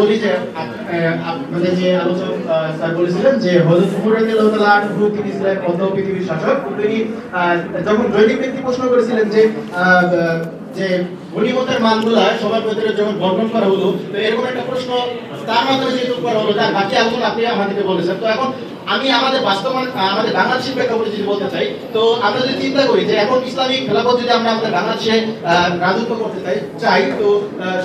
বলি যে আপনাদের যে আলোচক স্যার বলেছিলেন যে হযরত উমর রাদিয়াল্লাহু তাআলা আনহু তিনি ছিলেন অন্য পৃথিবীর শাসক। তিনি যখন জৈনিক ব্যক্তি প্রশ্ন করেছিলেন যে যে গনিমতের মালগুলা সবার ভেতরে যখন বন্টন করা হলো, তো এরকম একটা প্রশ্ন তার মাধ্যমে যেহেতু করা হলো, তার বাকি আলোচনা আপনি আমাদেরকে বলেছেন। তো এখন আমি আমাদের বাস্তবায়ন আমাদের বাংলাদেশের প্রেক্ষাপটে যদি বলতে চাই, তো আমরা যদি চিন্তা করি যে এখন ইসলামিক খেলাফত যদি আমরা আমাদের বাংলাদেশে রাজত্ব করতে চাই, তো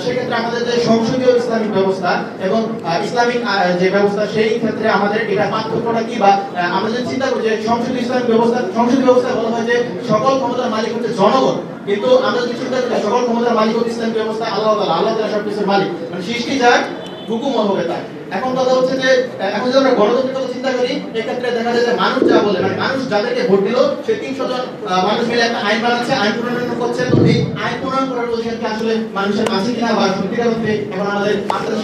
সেক্ষেত্রে আমাদের যে সংসদীয় ইসলামিক ব্যবস্থা এবং ইসলামিক যে ব্যবস্থা, সেই ক্ষেত্রে আমাদের এটা পার্থক্যটা কি, বা আমরা যদি চিন্তা করি যে সংসদীয় ইসলামিক ব্যবস্থা, সংসদীয় ব্যবস্থা বলা হয় যে সকল ক্ষমতার মালিক হচ্ছে জনগণ, কিন্তু আমরা যদি চিন্তা করি সকল ক্ষমতার মালিক হচ্ছে ইসলামিক ব্যবস্থা আল্লাহ তাআলা, আল্লাহ তাআলা সবকিছুর মালিক, মানে সৃষ্টি যার হুকুম হবে তার। এখন কথা হচ্ছে যে এখন যদি আমরা গণতন্ত্রের কথা চিন্তা করি, এক্ষেত্রে দেখা যায় যে মানুষ যা বলে, মানে মানুষ যাদেরকে ভোট দিল সে 300 জন মানুষ মিলে একটা আইন বানাচ্ছে, আইন প্রণয়ন করছে। তো এই আইন প্রণয়ন করার অধিকার কি আসলে মানুষের আছে কিনা, বা সত্যিকার অর্থে এখন আমাদের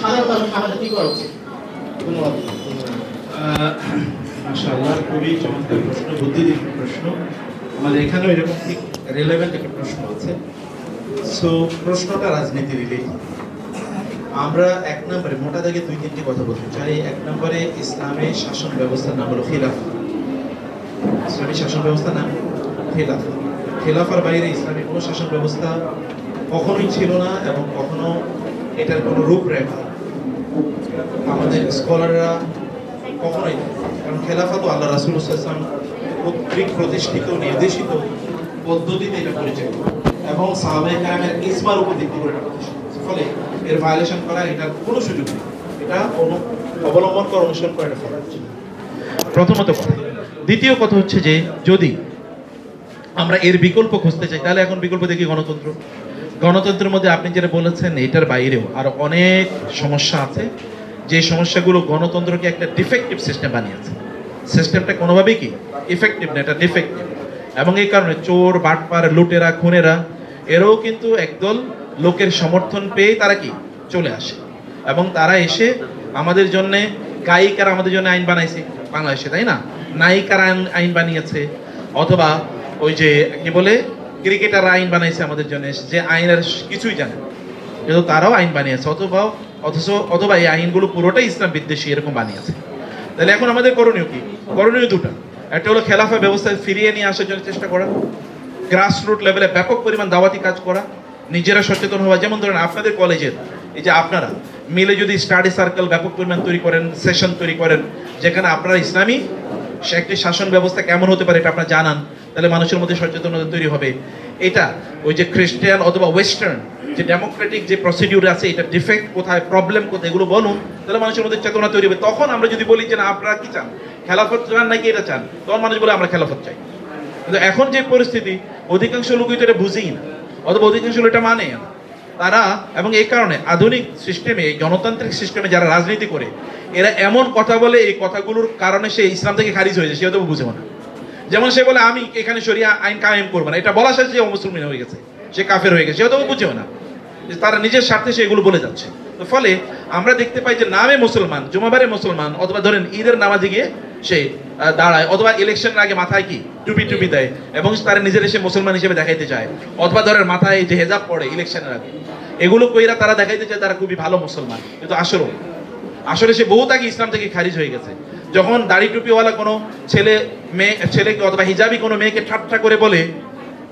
সাধারণ মানুষ আমাদের কি করা উচিত? ধন্যবাদ। মাশাআল্লাহ, খুবই চমৎকার প্রশ্ন, বুদ্ধিদীপ্ত প্রশ্ন। আমাদের এখানেও এরকম ঠিক রিলেভেন্ট একটা প্রশ্ন আছে। সো প্রশ্নটা রাজনীতি রিলেটেড। আমরা এক নম্বরে মোটা দাগে 2-3টি কথা বলতে চাই। এক নম্বরে ইসলামের শাসন ব্যবস্থার নাম হলো খিলাফা। ইসলামী শাসন ব্যবস্থার নাম খিলাফা। খিলাফার বাইরে ইসলামী কোনো শাসন ব্যবস্থা কখনোই ছিল না, এবং কখনো এটার কোনো রূপরেখা আমাদের স্কলাররা কখনোই, কারণ খেলাফা তো আল্লাহ রাসূল সাল্লাল্লাহু আলাইহি ওয়াসাল্লাম কর্তৃক প্রতিষ্ঠিত নির্দেশিত পদ্ধতিতে এটা পরিচালিত, এবং সাহাবায়ে কেরামের ইজমার উপর ভিত্তি করে এটা প্রতিষ্ঠিত। ফলে এর ভায়োলেশন করা এটার কোনো সুযোগ নেই, এটা অবলম্বন করা, অনুসরণ করা এটা ফরজ। প্রথমত কথা। দ্বিতীয় কথা হচ্ছে যে যদি আমরা এর বিকল্প খুঁজতে চাই, তাহলে এখন বিকল্প দেখি গণতন্ত্র। গণতন্ত্রের মধ্যে আপনি যেটা বলেছেন এটার বাইরেও আরো অনেক সমস্যা আছে, যে সমস্যাগুলো গণতন্ত্রকে একটা ডিফেক্টিভ সিস্টেম বানিয়েছে। সিস্টেমটা কোনোভাবেই কি ইফেক্টিভ না, এটা ডিফেক্টিভ। এবং এই কারণে চোর, বাটপার, লুটেরা, খুনেরা এরাও কিন্তু একদল লোকের সমর্থন পেয়ে তারা কি চলে আসে, এবং তারা এসে আমাদের জন্য, গায়িকারা আমাদের জন্য আইন বানাইছে বাংলাদেশে, তাই না? নায়িকারা আইন বানিয়েছে, অথবা ওই যে কি বলে ক্রিকেটাররা আইন বানাইছে আমাদের জন্য, যে আইনের কিছুই জানে, কিন্তু তারাও আইন বানিয়েছে, অথবা এই আইনগুলো পুরোটাই ইসলাম বিদ্বেষী এরকম বানিয়েছে। তাহলে এখন আমাদের করণীয় কি? করণীয় দুটো। একটা হলো খেলাফা ব্যবস্থা ফিরিয়ে নিয়ে আসার জন্য চেষ্টা করা, গ্রাসরুট লেভেলে ব্যাপক পরিমাণ দাওয়াতি কাজ করা, নিজেরা সচেতন হওয়া। যেমন ধরেন আপনাদের কলেজের এই যে আপনারা মিলে যদি স্টাডি সার্কেল ব্যাপক পরিমাণ তৈরি করেন, সেশন তৈরি করেন, যেখানে আপনারা ইসলামী একটি শাসন ব্যবস্থা কেমন হতে পারে এটা আপনারা জানান, তাহলে মানুষের মধ্যে সচেতনতা তৈরি হবে। এটা ওই যে খ্রিস্টান অথবা ওয়েস্টার্ন যে ডেমোক্রেটিক যে প্রসিডিউর আছে, এটা ডিফেক্ট কোথায়, প্রবলেম কোথায়, এগুলো বলুন, তাহলে মানুষের মধ্যে চেতনা তৈরি হবে। তখন আমরা যদি বলি যে না আপনারা কি চান, খেলাফত চান নাকি এটা চান, তখন মানুষ বলে আমরা খেলাফত চাই। কিন্তু এখন যে পরিস্থিতি, অধিকাংশ লোকই তো এটা বুঝেই না, অথবা অধিকাংশ লোক এটা মানে না তারা। এবং এই কারণে আধুনিক সিস্টেমে, এই গণতান্ত্রিক সিস্টেমে যারা রাজনীতি করে, এরা এমন কথা বলে, এই কথাগুলোর কারণে সে ইসলাম থেকে খারিজ হয়ে যায়, সে হয়তো বুঝে না। যেমন সে বলে আমি এখানে শরিয়া আইন কায়েম করবো না, এটা বলার সাথে সে অমুসলমান হয়ে গেছে, সে কাফের হয়ে গেছে, সে হয়তো বুঝেও না, তারা নিজের স্বার্থে সে এগুলো বলে যাচ্ছে। তো ফলে আমরা দেখতে পাই যে নামে মুসলমান, জুমাবারে মুসলমান, অথবা ধরেন ঈদের নামাজে গিয়ে সে দাঁড়ায়, অথবা ইলেকশনের আগে মাথায় কি টুপি দেয় এবং তারা নিজের এসে মুসলমান হিসেবে দেখাইতে চায়, অথবা ধরেন মাথায় যে হেজাব পড়ে ইলেকশনের আগে, এগুলো কইরা তারা দেখাইতে চায় তারা খুবই ভালো মুসলমান, কিন্তু আসলে সে বহুত আগে ইসলাম থেকে খারিজ হয়ে গেছে। যখন দাড়ি টুপিওয়ালা কোনো ছেলেকে অথবা হিজাবি কোনো মেয়েকে ঠাট্টা করে বলে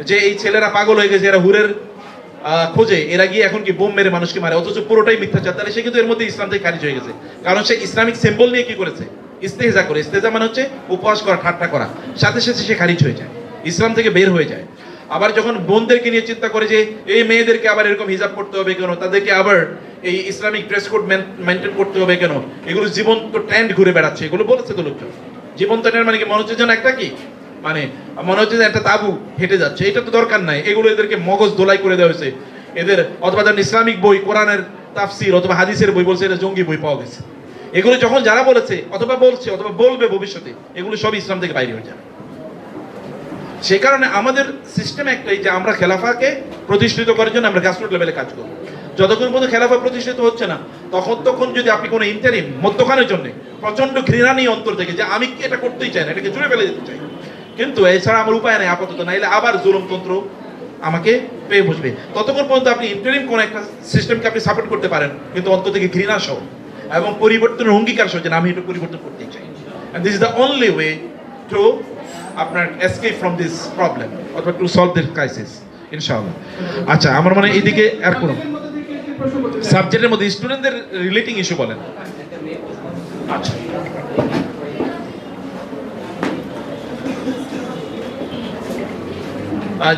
যে এই ছেলেরা পাগল হয়ে গেছে, এরা হুরের খোঁজে, এরা গিয়ে এখন কি বোম মেরে মানুষকে মারে, অথচ পুরোটাই মিথ্যাচার, তাহলে সে কিন্তু এর মধ্যে ইসলাম থেকে খারিজ হয়ে গেছে। কারণ সে ইসলামিক সিম্বল নিয়ে কি করেছে, ইস্তেহজা করে। ইস্তেহজা মানে হচ্ছে উপহাস করা, ঠাট্টা করা, সাথে সাথে সে খারিজ হয়ে যায়, ইসলাম থেকে বের হয়ে যায়। আবার যখন বোনদেরকে নিয়ে চিন্তা করে যে এই মেয়েদেরকে আবার এরকম হিজাব করতে হবে কেন, তাদেরকে আবার এই ইসলামিক ড্রেস কোড মেনটেন করতে হবে কেন, এগুলো জীবন্ত ট্রেন্ড ঘুরে বেড়াচ্ছে, এগুলো বলেছে তো লোকজন। জীবন্ত ট্রেন্ড মানে কি, মনে হচ্ছে যেন একটা কি, মানে মনে হচ্ছে যে একটা তাবু হেঁটে যাচ্ছে, এটা তো দরকার নাই, এগুলো এদেরকে মগজ দোলাই করে দেওয়া হয়েছে এদের। অথবা ধরেন ইসলামিক বই, কোরআনের তাফসির অথবা হাদিসের বই বলছে এটা জঙ্গি বই পাওয়া গেছে। এগুলো যখন যারা বলেছে অথবা বলছে অথবা বলবে ভবিষ্যতে, এগুলো সব ইসলাম থেকে বাইরে হয়ে যাবে। সে কারণে আমাদের সিস্টেম একটাই যে আমরা খেলাফাকে প্রতিষ্ঠিত করার জন্য আমরা গ্রাসরুট লেভেলে কাজ করব। যতক্ষণ পর্যন্ত খেলাফা প্রতিষ্ঠিত হচ্ছে না, তখন যদি আপনি কোনো ইন্টারিম মধ্যখানের জন্য প্রচন্ড ঘৃণা নিয়ে অন্তর থেকে যে আমি এটা করতেই চাই না, এটাকে জুড়ে ফেলে দিতে চাই, কিন্তু এছাড়া আমার উপায় নেই আপাতত, নাইলে আবার জুলুমতন্ত্র আমাকে পেয়ে বসবে, ততক্ষণ পর্যন্ত আপনি ইন্টারিম কোন একটা সিস্টেমকে আপনি সাপোর্ট করতে পারেন, কিন্তু অন্তত থেকে ঘৃণা সহ এবং পরিবর্তনের অঙ্গীকার সহ যে আমি এটা পরিবর্তন করতে চাই। And this is the only way to আপনার এসকেপ ফ্রম দিস প্রবলেম অথবা টু সলভ দিস ক্রাইসিস, ইনশাআল্লাহ। আচ্ছা, আমার মনে হয় এইদিকে আর কোনো সাবজেক্টের মধ্যে স্টুডেন্টদের রিলেটিং ইস্যু বলেন। আচ্ছা,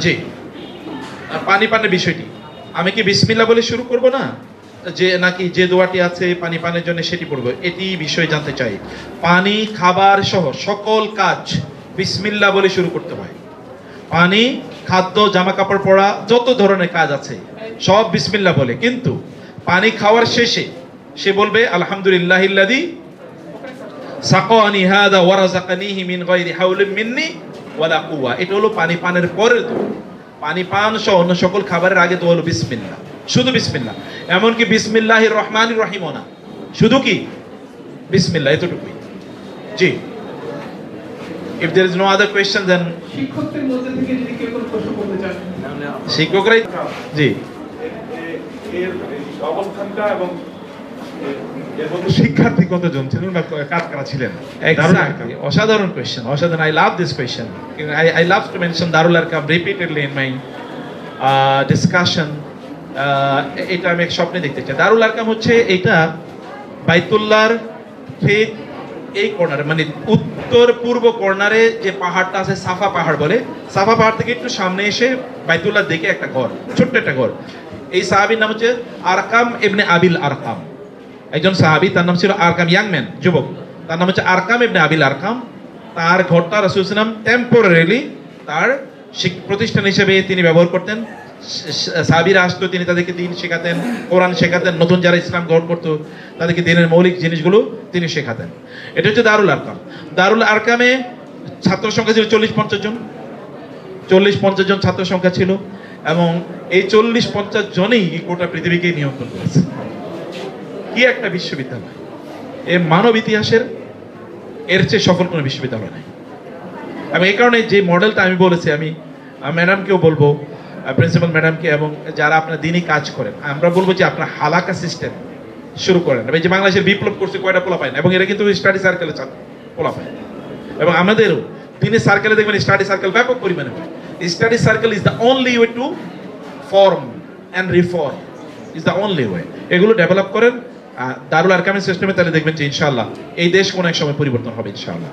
জি, পানি পানের বিষয়টি আমি কি বিসমিল্লাহ বলে শুরু করব না, যে নাকি যে দোয়াটি আছে পানি পানের জন্য সেটি পড়বো, এটি বিষয় জানতে চাই। পানি খাবার সহ সকল কাজ বিসমিল্লাহ বলে শুরু করতে হয়। পানি, খাদ্য, জামা কাপড় পরা, যত ধরনের কাজ আছে সব বিসমিল্লাহ বলে, কিন্তু পানি খাওয়ার শেষে সে বলবে আলহামদুলিল্লাহিল্লাযী সাকানি হাযা ওয়া রাযাকানিহি মিন গায়রি হাওলিন মিন্নি ওয়ালা কুওয়া। এটা হলো পানি পানের পরের দোয়া। পানি পান সহ অন্য সকল খাবারের আগে তো হলো বিসমিল্লাহ, শুধু বিসমিল্লাহ। এমনকি বিসমিল্লাহির রহমানির রহিমও না, শুধু কি বিসমিল্লাহ, এতটুকুই। জি, if there is no other question then শিক্ষকদের মধ্যে থেকে যদি কেউ কোনো প্রশ্ন করতে চান, শিক্ষকরাই। জি, এর অবস্থানটা এবং এর মধ্যে শিক্ষার্থী কতজন ছিলেন বা কাজ কারা ছিলেন? exactly, অসাধারণ কোয়েশ্চেন, অসাধারণ। I love this question. I love to mention Darul Arqam repeatedly in my discussion. এটা আমি এক স্বপ্নে দেখতে চাই। দারুল আরকাম হচ্ছে এটা বাইতুল্লাহর ঠিক এই কর্নারে, মানে উত্তর পূর্ব কর্নারে যে পাহাড়টা আছে, সাফা পাহাড় বলে, সাফা পাহাড় থেকে একটু সামনে এসে বাইতুল্লাহ দেখে একটা ঘর, ছোট্ট একটা ঘর। এই সাহাবীর নাম হচ্ছে আরকাম ইবনে আবিল আরকাম। একজন সাহাবী, তার নাম ছিল আরকাম, ইয়াং ম্যান, যুবক, তার নাম হচ্ছে আরকাম ইবনে আবিল আরকাম। তার ঘরটা রাসূল সাল্লাল্লাহু আলাইহি ওয়াসাল্লাম টেম্পোরারিলি তার প্রতিষ্ঠান হিসেবে তিনি ব্যবহার করতেন। সাহাবীরা আসতো, তিনি তাদেরকে দিন শেখাতেন, কোরআন শেখাতেন। নতুন যারা ইসলাম গ্রহণ করতো তাদেরকে দিনের মৌলিক জিনিসগুলো তিনি শেখাতেন। এটা হচ্ছে দারুল আরকাম। দারুল আরকামে ছাত্র সংখ্যা ছিল 40-50 জন, 40-50 জন ছাত্র সংখ্যা ছিল, এবং এই 40-50 জনেই গোটা পৃথিবীকে নিয়ন্ত্রণ করেছে। কি একটা বিশ্ববিদ্যালয়! এ মানব ইতিহাসের এর চেয়ে সফল কোনো বিশ্ববিদ্যালয় নেই। এবং এই কারণে যে মডেলটা আমি বলেছি, আমি ম্যাডামকেও বলবো, প্রিন্সিপাল ম্যাডামকে, এবং যারা আপনার দিনই কাজ করেন, আমরা বলবো যে আপনার হালাকা সিস্টেম শুরু করেন। এই যে বাংলাদেশের বিপ্লব করছে কয়টা পোলা পায় না, এবং এরা কিন্তু স্টাডি সার্কেলে পোলা পায়, এবং আমাদেরও দিনের সার্কেলে দেখবেন স্টাডি সার্কেল ব্যাপক পরিমাণে হয়। Study circle is the only way to form and reform, is the only way. এগুলো ডেভেলপ করেন দারুল আরকামের সিস্টেমে, তাহলে দেখবেন যে ইনশাআল্লাহ এই দেশ কোনো এক সময় পরিবর্তন হবে ইনশাআল্লাহ।